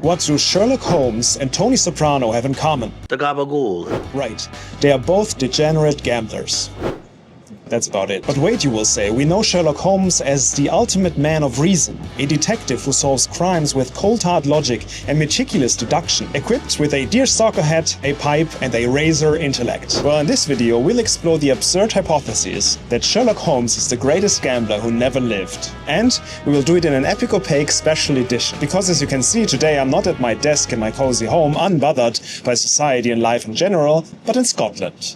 What do Sherlock Holmes and Tony Soprano have in common? The gabagool. Right, they are both degenerate gamblers. That's about it. But wait, you will say, we know Sherlock Holmes as the ultimate man of reason, a detective who solves crimes with cold hard logic and meticulous deduction, equipped with a deerstalker hat, a pipe, and a razor intellect. Well, in this video, we'll explore the absurd hypothesis that Sherlock Holmes is the greatest gambler who never lived. And we will do it in an epic opaque special edition. Because as you can see, today I'm not at my desk in my cozy home, unbothered by society and life in general, but in Scotland.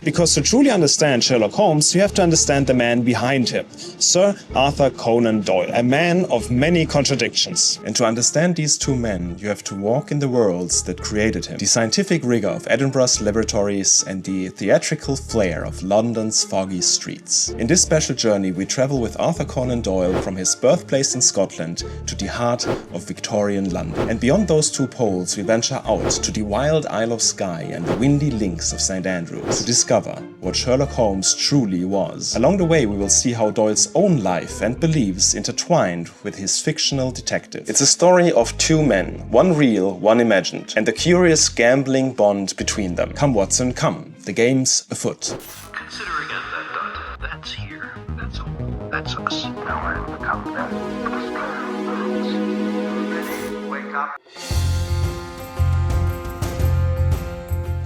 Because to truly understand Sherlock Holmes, you have to understand the man behind him, Sir Arthur Conan Doyle, a man of many contradictions. And to understand these two men, you have to walk in the worlds that created him. The scientific rigor of Edinburgh's laboratories and the theatrical flair of London's foggy streets. In this special journey, we travel with Arthur Conan Doyle from his birthplace in Scotland to the heart of Victorian London. And beyond those two poles, we venture out to the wild Isle of Skye and the windy links of St. Andrews to discover what Sherlock Holmes truly was. Along the way, we will see how Doyle's own life and beliefs intertwined with his fictional detective. It's a story of two men, one real, one imagined, and the curious gambling bond between them. Come Watson, come. The game's afoot. Consider again that dot. That's here. That's home. That's us. Now I become that. Wake up.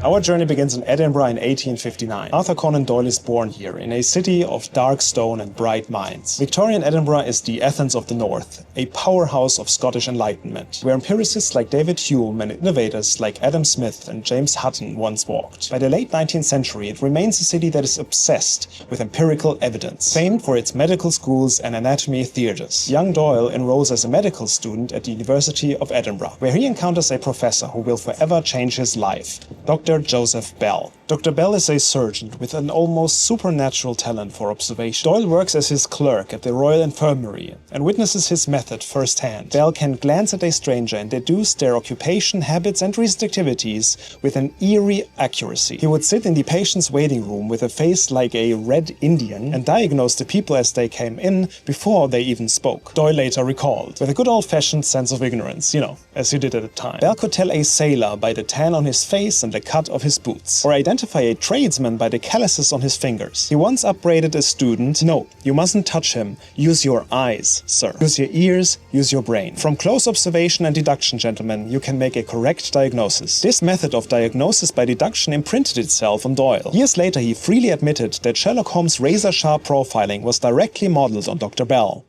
Our journey begins in Edinburgh in 1859. Arthur Conan Doyle is born here, in a city of dark stone and bright minds. Victorian Edinburgh is the Athens of the North, a powerhouse of Scottish Enlightenment, where empiricists like David Hume and innovators like Adam Smith and James Hutton once walked. By the late 19th century, it remains a city that is obsessed with empirical evidence, famed for its medical schools and anatomy theatres. Young Doyle enrolls as a medical student at the University of Edinburgh, where he encounters a professor who will forever change his life, Dr. Joseph Bell. Dr. Bell is a surgeon with an almost supernatural talent for observation. Doyle works as his clerk at the Royal Infirmary and witnesses his method firsthand. Bell can glance at a stranger and deduce their occupation, habits, and recent activities with an eerie accuracy. He would sit in the patient's waiting room with a face like a red Indian and diagnose the people as they came in before they even spoke. Doyle later recalled, with a good old-fashioned sense of ignorance, as he did at the time. Bell could tell a sailor by the tan on his face and the cut of his boots, or identify a tradesman by the calluses on his fingers. He once upbraided a student, "No, you mustn't touch him. Use your eyes, sir. Use your ears, use your brain." From close observation and deduction, gentlemen, you can make a correct diagnosis. This method of diagnosis by deduction imprinted itself on Doyle. Years later, he freely admitted that Sherlock Holmes' razor-sharp profiling was directly modeled on Dr. Bell.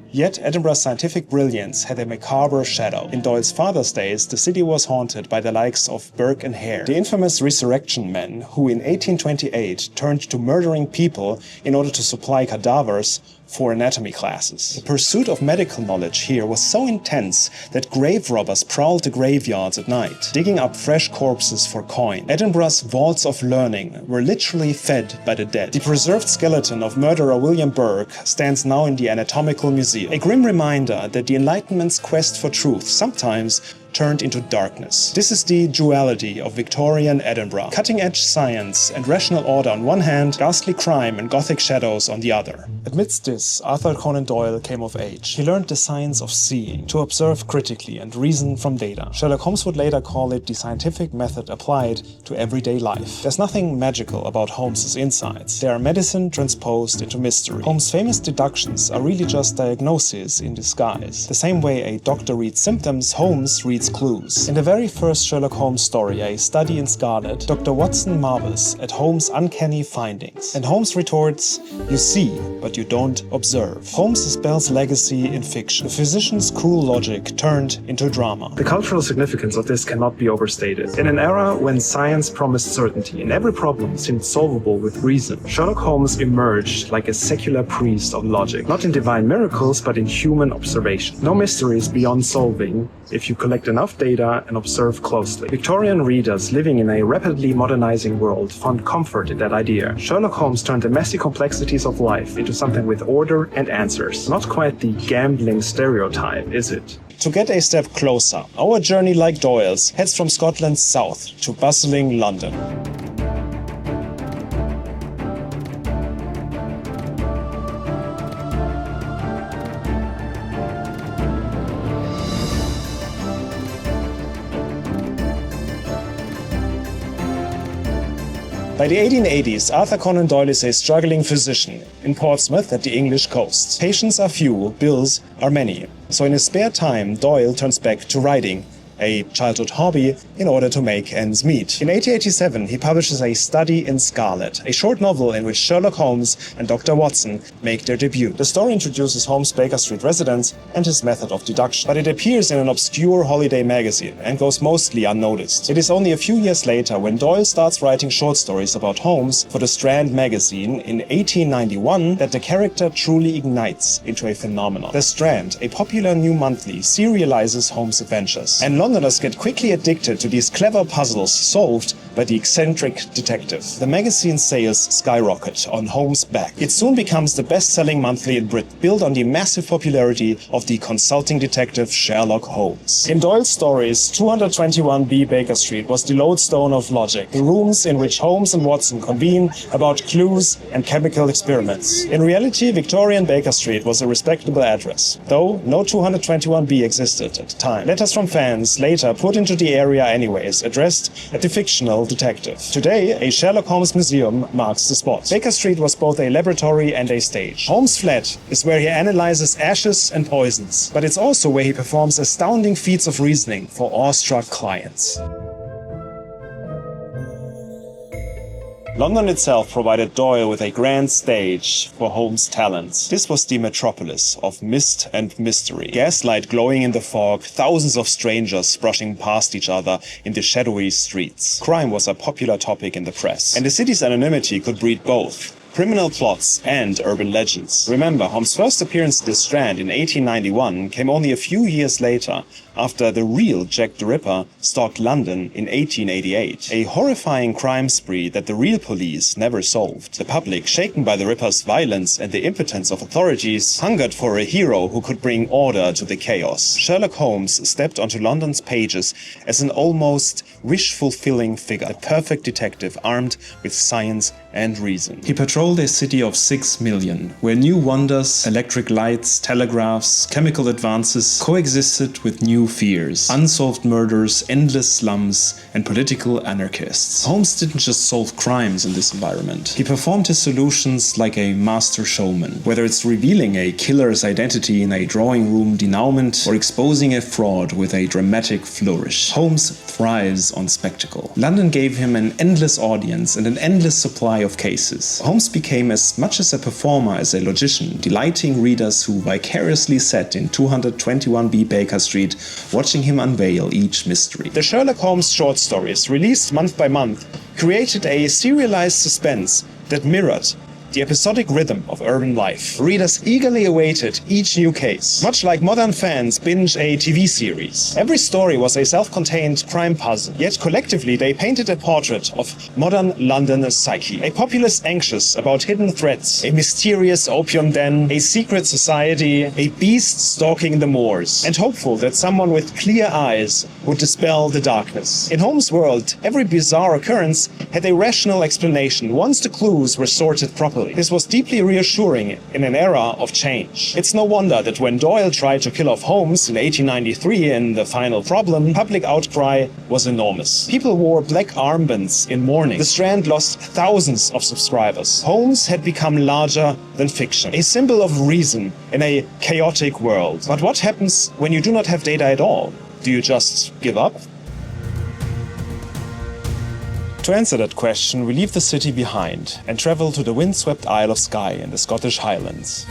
Yet Edinburgh's scientific brilliance had a macabre shadow. In Doyle's father's days, the city was haunted by the likes of Burke and Hare, the infamous resurrection men who in 1828 turned to murdering people in order to supply cadavers for anatomy classes. The pursuit of medical knowledge here was so intense that grave robbers prowled the graveyards at night, digging up fresh corpses for coin. Edinburgh's vaults of learning were literally fed by the dead. The preserved skeleton of murderer William Burke stands now in the Anatomical Museum, a grim reminder that the Enlightenment's quest for truth sometimes turned into darkness. This is the duality of Victorian Edinburgh. Cutting-edge science and rational order on one hand, ghastly crime and gothic shadows on the other. Amidst this, Arthur Conan Doyle came of age. He learned the science of seeing, to observe critically and reason from data. Sherlock Holmes would later call it the scientific method applied to everyday life. There's nothing magical about Holmes's insights. They are medicine transposed into mystery. Holmes' famous deductions are really just diagnoses in disguise. The same way a doctor reads symptoms, Holmes reads clues. In the very first Sherlock Holmes story, A Study in Scarlet, Dr. Watson marvels at Holmes' uncanny findings. And Holmes retorts, "You see, but you don't observe." Holmes is Bell's legacy in fiction. The physician's cool logic turned into drama. The cultural significance of this cannot be overstated. In an era when science promised certainty and every problem seemed solvable with reason, Sherlock Holmes emerged like a secular priest of logic. Not in divine miracles, but in human observation. No mystery is beyond solving if you collect collect enough data and observe closely. Victorian readers living in a rapidly modernizing world found comfort in that idea. Sherlock Holmes turned the messy complexities of life into something with order and answers. Not quite the gambling stereotype, is it? To get a step closer, our journey, like Doyle's, heads from Scotland's south to bustling London. By the 1880s, Arthur Conan Doyle is a struggling physician in Portsmouth at the English coast. Patients are few, bills are many. So in his spare time, Doyle turns back to writing, a childhood hobby, in order to make ends meet. In 1887, he publishes A Study in Scarlet, a short novel in which Sherlock Holmes and Dr. Watson make their debut. The story introduces Holmes' Baker Street residence and his method of deduction, but it appears in an obscure holiday magazine and goes mostly unnoticed. It is only a few years later when Doyle starts writing short stories about Holmes for the Strand magazine in 1891 that the character truly ignites into a phenomenon. The Strand, a popular new monthly, serializes Holmes' adventures, and Londoners get quickly addicted to these clever puzzles solved by the eccentric detective. The magazine's sales skyrocket on Holmes' back. It soon becomes the best-selling monthly in Britain, built on the massive popularity of the consulting detective Sherlock Holmes. In Doyle's stories, 221B Baker Street was the lodestone of logic, the rooms in which Holmes and Watson convene about clues and chemical experiments. In reality, Victorian Baker Street was a respectable address, though no 221B existed at the time. Letters from fans later put into the area anyways, addressed at the fictional detective. Today, a Sherlock Holmes museum marks the spot. Baker Street was both a laboratory and a stage. Holmes' flat is where he analyzes ashes and poisons, but it's also where he performs astounding feats of reasoning for awestruck clients. London itself provided Doyle with a grand stage for Holmes' talents. This was the metropolis of mist and mystery. Gaslight glowing in the fog, thousands of strangers brushing past each other in the shadowy streets. Crime was a popular topic in the press, and the city's anonymity could breed both criminal plots and urban legends. Remember, Holmes' first appearance at the Strand in 1891 came only a few years later, after the real Jack the Ripper stalked London in 1888. A horrifying crime spree that the real police never solved. The public, shaken by the Ripper's violence and the impotence of authorities, hungered for a hero who could bring order to the chaos. Sherlock Holmes stepped onto London's pages as an almost wish-fulfilling figure, a perfect detective armed with science and reason. He patrolled a city of 6 million, where new wonders, electric lights, telegraphs, chemical advances coexisted with new fears, unsolved murders, endless slums, and political anarchists. Holmes didn't just solve crimes in this environment. He performed his solutions like a master showman. Whether it's revealing a killer's identity in a drawing room denouement or exposing a fraud with a dramatic flourish, Holmes thrives on spectacle. London gave him an endless audience and an endless supply of cases. Holmes became as much as a performer as a logician, delighting readers who vicariously sat in 221B Baker Street, watching him unveil each mystery. The Sherlock Holmes short stories, released month by month, created a serialized suspense that mirrored the episodic rhythm of urban life. Readers eagerly awaited each new case, much like modern fans binge a TV series. Every story was a self-contained crime puzzle, yet collectively they painted a portrait of modern London's psyche. A populace anxious about hidden threats, a mysterious opium den, a secret society, a beast stalking the moors, and hopeful that someone with clear eyes would dispel the darkness. In Holmes' world, every bizarre occurrence had a rational explanation once the clues were sorted properly. This was deeply reassuring in an era of change. It's no wonder that when Doyle tried to kill off Holmes in 1893 in The Final Problem, public outcry was enormous. People wore black armbands in mourning. The Strand lost thousands of subscribers. Holmes had become larger than fiction, a symbol of reason in a chaotic world. But what happens when you do not have data at all? Do you just give up? To answer that question, we leave the city behind and travel to the windswept Isle of Skye in the Scottish Highlands.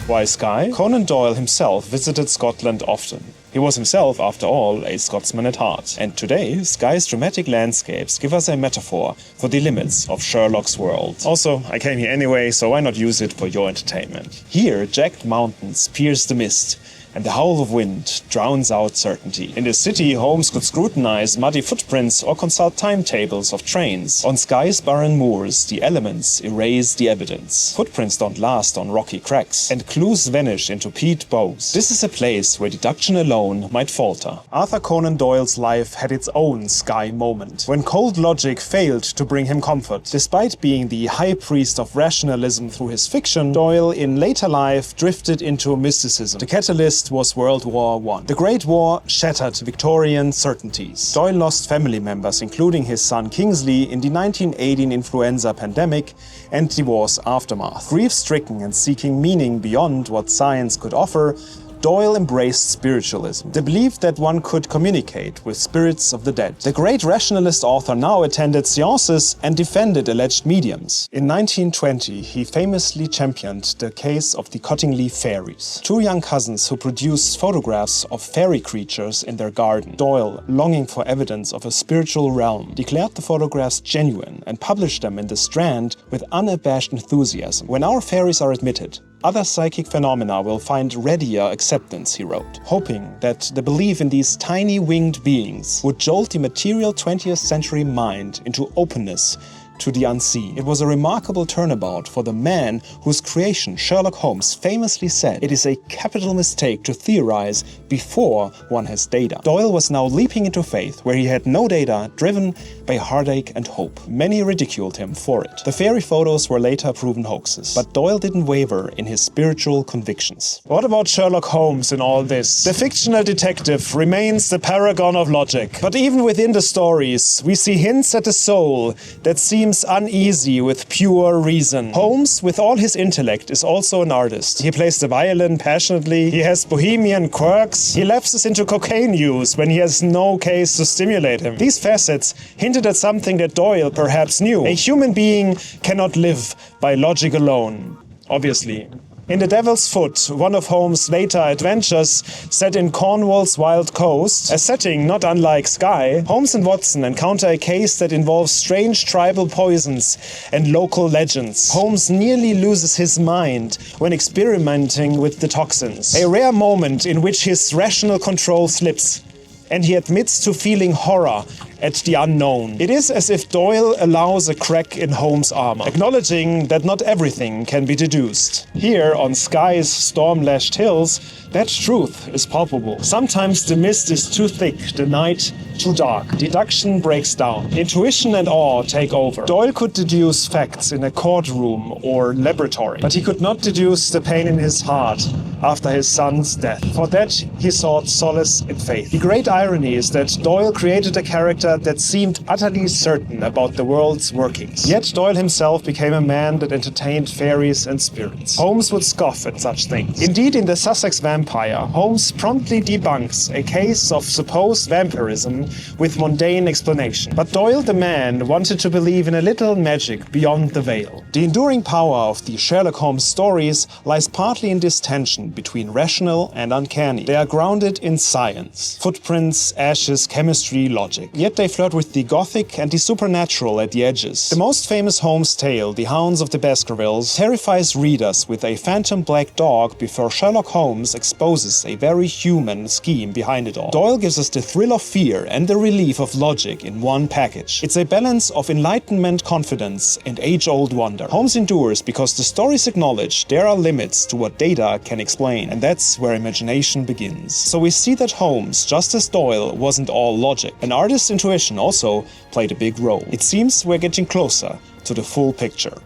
Why Skye? Conan Doyle himself visited Scotland often. He was himself, after all, a Scotsman at heart. And today, Skye's dramatic landscapes give us a metaphor for the limits of Sherlock's world. Also, I came here anyway, so why not use it for your entertainment? Here, jagged mountains pierce the mist, and the howl of wind drowns out certainty. In the city, Holmes could scrutinize muddy footprints or consult timetables of trains. On Skye's barren moors, the elements erase the evidence. Footprints don't last on rocky cracks, and clues vanish into peat bogs. This is a place where deduction alone might falter. Arthur Conan Doyle's life had its own Skye moment, when cold logic failed to bring him comfort. Despite being the high priest of rationalism through his fiction, Doyle in later life drifted into mysticism. The catalyst was World War I. The Great War shattered Victorian certainties. Doyle lost family members, including his son Kingsley, in the 1918 influenza pandemic and the war's aftermath. Grief-stricken and seeking meaning beyond what science could offer, Doyle embraced spiritualism, the belief that one could communicate with spirits of the dead. The great rationalist author now attended seances and defended alleged mediums. In 1920, he famously championed the case of the Cottingley fairies, two young cousins who produced photographs of fairy creatures in their garden. Doyle, longing for evidence of a spiritual realm, declared the photographs genuine and published them in the Strand with unabashed enthusiasm. When our fairies are admitted, other psychic phenomena will find readier acceptance, he wrote, hoping that the belief in these tiny winged beings would jolt the material 20th century mind into openness to the unseen. It was a remarkable turnabout for the man whose creation Sherlock Holmes famously said, "It is a capital mistake to theorize before one has data." Doyle was now leaping into faith where he had no data, driven by heartache and hope. Many ridiculed him for it. The fairy photos were later proven hoaxes, but Doyle didn't waver in his spiritual convictions. What about Sherlock Holmes in all this? The fictional detective remains the paragon of logic, but even within the stories, we see hints at a soul that seems uneasy with pure reason. Holmes, with all his intellect, is also an artist. He plays the violin passionately, he has bohemian quirks, he lapses into cocaine use when he has no case to stimulate him. These facets hinted at something that Doyle perhaps knew. A human being cannot live by logic alone, obviously. In The Devil's Foot, one of Holmes' later adventures set in Cornwall's wild coast, a setting not unlike Skye, Holmes and Watson encounter a case that involves strange tribal poisons and local legends. Holmes nearly loses his mind when experimenting with the toxins, a rare moment in which his rational control slips, and he admits to feeling horror at the unknown. It is as if Doyle allows a crack in Holmes' armor, acknowledging that not everything can be deduced. Here, on Skye's storm-lashed hills, that truth is palpable. Sometimes the mist is too thick, the night too dark. Deduction breaks down. Intuition and awe take over. Doyle could deduce facts in a courtroom or laboratory, but he could not deduce the pain in his heart after his son's death. For that, he sought solace in faith. The great irony is that Doyle created a character that seemed utterly certain about the world's workings. Yet Doyle himself became a man that entertained fairies and spirits. Holmes would scoff at such things. Indeed, in The Sussex Vampire, Holmes promptly debunks a case of supposed vampirism with mundane explanation. But Doyle the man wanted to believe in a little magic beyond the veil. The enduring power of the Sherlock Holmes stories lies partly in this tension between rational and uncanny. They are grounded in science. Footprints, ashes, chemistry, logic. Yet they flirt with the gothic and the supernatural at the edges. The most famous Holmes tale, The Hounds of the Baskervilles, terrifies readers with a phantom black dog before Sherlock Holmes exposes a very human scheme behind it all. Doyle gives us the thrill of fear and the relief of logic in one package. It's a balance of enlightenment, confidence, and age-old wonder. Holmes endures because the stories acknowledge there are limits to what data can explain, and that's where imagination begins. So we see that Holmes, just as Doyle, wasn't all logic. An artist's intuition also played a big role. It seems we're getting closer to the full picture.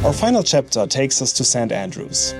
Our final chapter takes us to St. Andrews.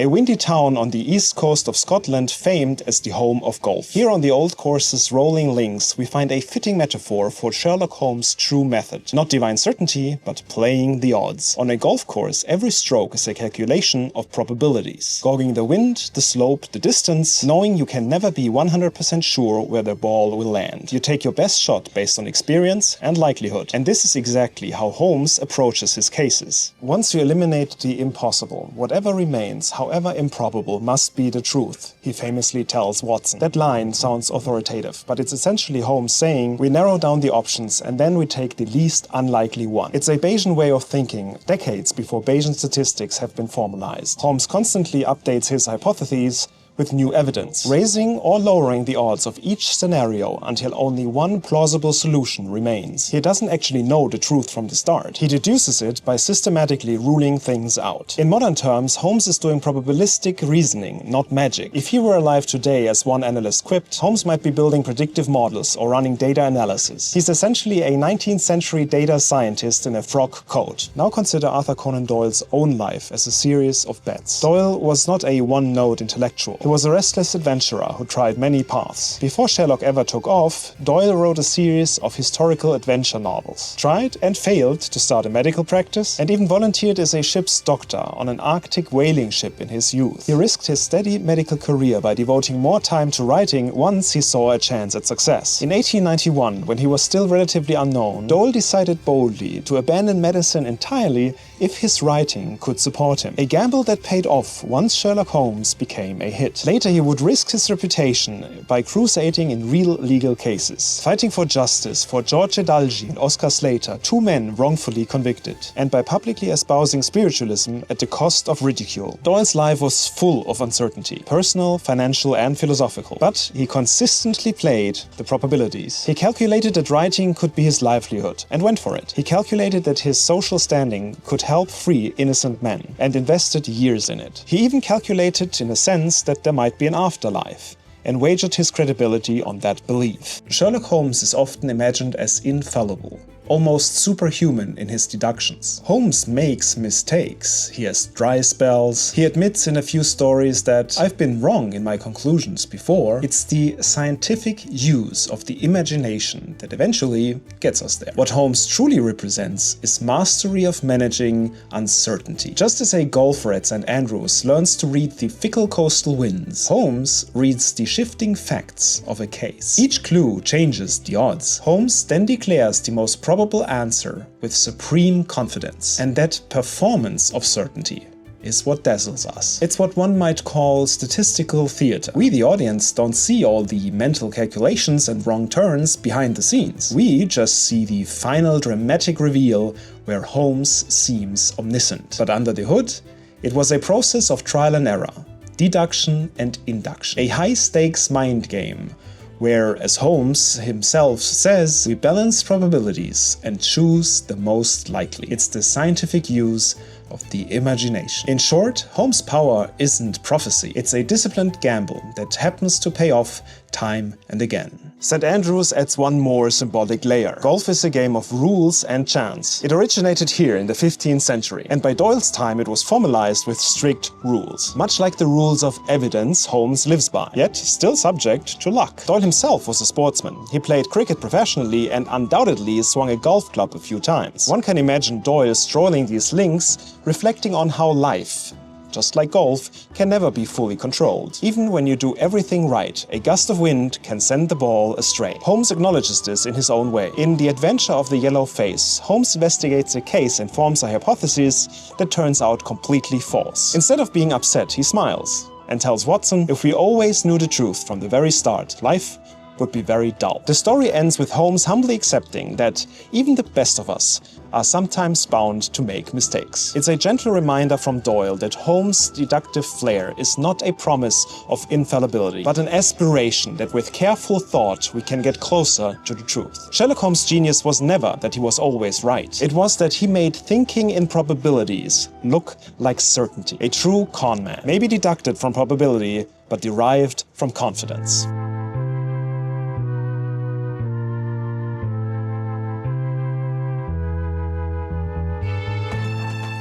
a windy town on the east coast of Scotland famed as the home of golf. Here on the old course's rolling links, we find a fitting metaphor for Sherlock Holmes' true method. Not divine certainty, but playing the odds. On a golf course, every stroke is a calculation of probabilities. Gauging the wind, the slope, the distance, knowing you can never be 100% sure where the ball will land. You take your best shot based on experience and likelihood. And this is exactly how Holmes approaches his cases. Once you eliminate the impossible, whatever remains, however improbable, must be the truth, he famously tells Watson. That line sounds authoritative, but it's essentially Holmes saying, we narrow down the options and then we take the least unlikely one. It's a Bayesian way of thinking, decades before Bayesian statistics have been formalized. Holmes constantly updates his hypotheses with new evidence, raising or lowering the odds of each scenario until only one plausible solution remains. He doesn't actually know the truth from the start. He deduces it by systematically ruling things out. In modern terms, Holmes is doing probabilistic reasoning, not magic. If he were alive today, as one analyst quipped, Holmes might be building predictive models or running data analysis. He's essentially a 19th century data scientist in a frock coat. Now consider Arthur Conan Doyle's own life as a series of bets. Doyle was not a one-note intellectual. He was a restless adventurer who tried many paths. Before Sherlock ever took off, Doyle wrote a series of historical adventure novels, tried and failed to start a medical practice, and even volunteered as a ship's doctor on an Arctic whaling ship in his youth. He risked his steady medical career by devoting more time to writing once he saw a chance at success. In 1891, when he was still relatively unknown, Doyle decided boldly to abandon medicine entirely if his writing could support him. A gamble that paid off once Sherlock Holmes became a hit. Later he would risk his reputation by crusading in real legal cases, fighting for justice for George Edalji and Oscar Slater, two men wrongfully convicted, and by publicly espousing spiritualism at the cost of ridicule. Doyle's life was full of uncertainty, personal, financial and philosophical, but he consistently played the probabilities. He calculated that writing could be his livelihood and went for it. He calculated that his social standing could help free innocent men and invested years in it. He even calculated in a sense that there might be an afterlife, and wagered his credibility on that belief. Sherlock Holmes is often imagined as infallible, almost superhuman in his deductions. Holmes makes mistakes. He has dry spells. He admits in a few stories that I've been wrong in my conclusions before. It's the scientific use of the imagination that eventually gets us there. What Holmes truly represents is mastery of managing uncertainty. Just as a golfer at St. Andrews learns to read the fickle coastal winds, Holmes reads the shifting facts of a case. Each clue changes the odds. Holmes then declares the most probable answer with supreme confidence. And that performance of certainty is what dazzles us. It's what one might call statistical theater. We, the audience, don't see all the mental calculations and wrong turns behind the scenes. We just see the final dramatic reveal where Holmes seems omniscient. But under the hood, it was a process of trial and error, deduction and induction. A high-stakes mind game where, as Holmes himself says, we balance probabilities and choose the most likely. It's the scientific use of the imagination. In short, Holmes' power isn't prophecy. It's a disciplined gamble that happens to pay off time and again. St. Andrews adds one more symbolic layer. Golf is a game of rules and chance. It originated here in the 15th century, and by Doyle's time it was formalized with strict rules. Much like the rules of evidence Holmes lives by, yet still subject to luck. Doyle himself was a sportsman. He played cricket professionally and undoubtedly swung a golf club a few times. One can imagine Doyle strolling these links, reflecting on how life, just like golf, can never be fully controlled. Even when you do everything right, a gust of wind can send the ball astray. Holmes acknowledges this in his own way. In The Adventure of the Yellow Face, Holmes investigates a case and forms a hypothesis that turns out completely false. Instead of being upset, he smiles and tells Watson, if we always knew the truth from the very start, life would be very dull. The story ends with Holmes humbly accepting that even the best of us are sometimes bound to make mistakes. It's a gentle reminder from Doyle that Holmes' deductive flair is not a promise of infallibility, but an aspiration that with careful thought we can get closer to the truth. Sherlock Holmes' genius was never that he was always right. It was that he made thinking in probabilities look like certainty. A true con man, maybe deducted from probability, but derived from confidence.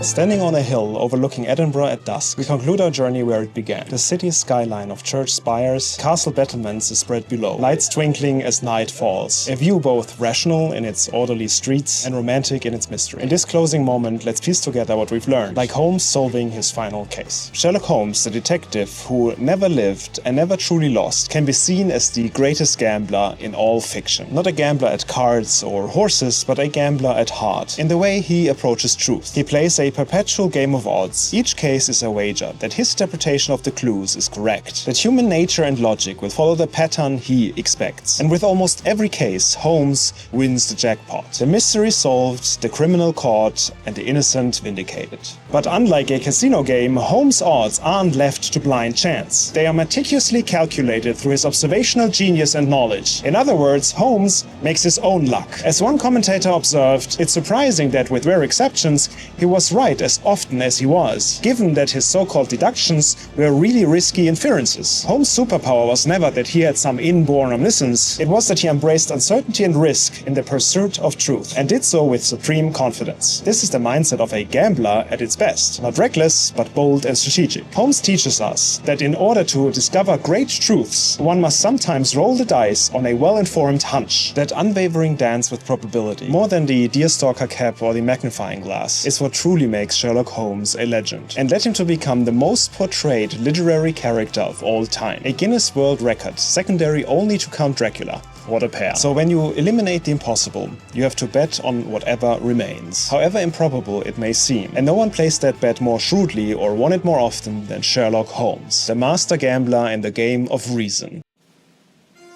Standing on a hill overlooking Edinburgh at dusk, we conclude our journey where it began. The city's skyline of church spires, castle battlements is spread below, lights twinkling as night falls. A view both rational in its orderly streets and romantic in its mystery. In this closing moment, let's piece together what we've learned, like Holmes solving his final case. Sherlock Holmes, the detective who never lived and never truly lost, can be seen as the greatest gambler in all fiction. Not a gambler at cards or horses, but a gambler at heart. In the way he approaches truth. He plays a perpetual game of odds. Each case is a wager that his interpretation of the clues is correct, that human nature and logic will follow the pattern he expects. And with almost every case, Holmes wins the jackpot. The mystery solved, the criminal caught, and the innocent vindicated. But unlike a casino game, Holmes' odds aren't left to blind chance. They are meticulously calculated through his observational genius and knowledge. In other words, Holmes makes his own luck. As one commentator observed, it's surprising that with rare exceptions, he was right as often as he was, given that his so-called deductions were really risky inferences. Holmes' superpower was never that he had some inborn omniscience, it was that he embraced uncertainty and risk in the pursuit of truth, and did so with supreme confidence. This is the mindset of a gambler at its best. Not reckless, but bold and strategic. Holmes teaches us that in order to discover great truths, one must sometimes roll the dice on a well-informed hunch. That unwavering dance with probability, more than the deerstalker cap or the magnifying glass, is what truly makes Sherlock Holmes a legend, and led him to become the most portrayed literary character of all time. A Guinness World Record, secondary only to Count Dracula. What a pair. So when you eliminate the impossible, you have to bet on whatever remains, however improbable it may seem. And no one plays that bet more shrewdly or won it more often than Sherlock Holmes, the master gambler in the game of reason.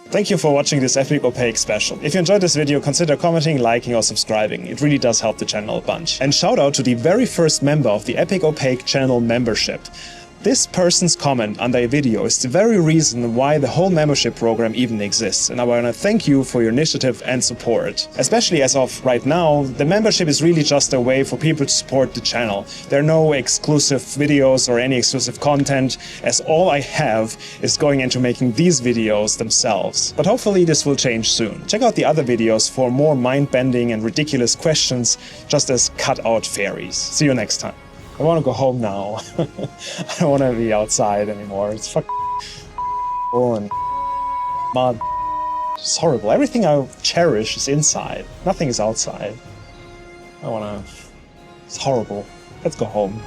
Thank you for watching this Epic Opaque special. If you enjoyed this video, consider commenting, liking or subscribing. It really does help the channel a bunch. And shout out to the very first member of the Epic Opaque channel membership. This person's comment under a video is the very reason why the whole membership program even exists, and I want to thank you for your initiative and support. Especially as of right now, the membership is really just a way for people to support the channel. There are no exclusive videos or any exclusive content, as all I have is going into making these videos themselves. But hopefully this will change soon. Check out the other videos for more mind-bending and ridiculous questions, just as cut-out fairies. See you next time. I want to go home now. I don't want to be outside anymore. It's fucking and mud. It's horrible. Everything I cherish is inside. Nothing is outside. I want to... It's horrible. Let's go home.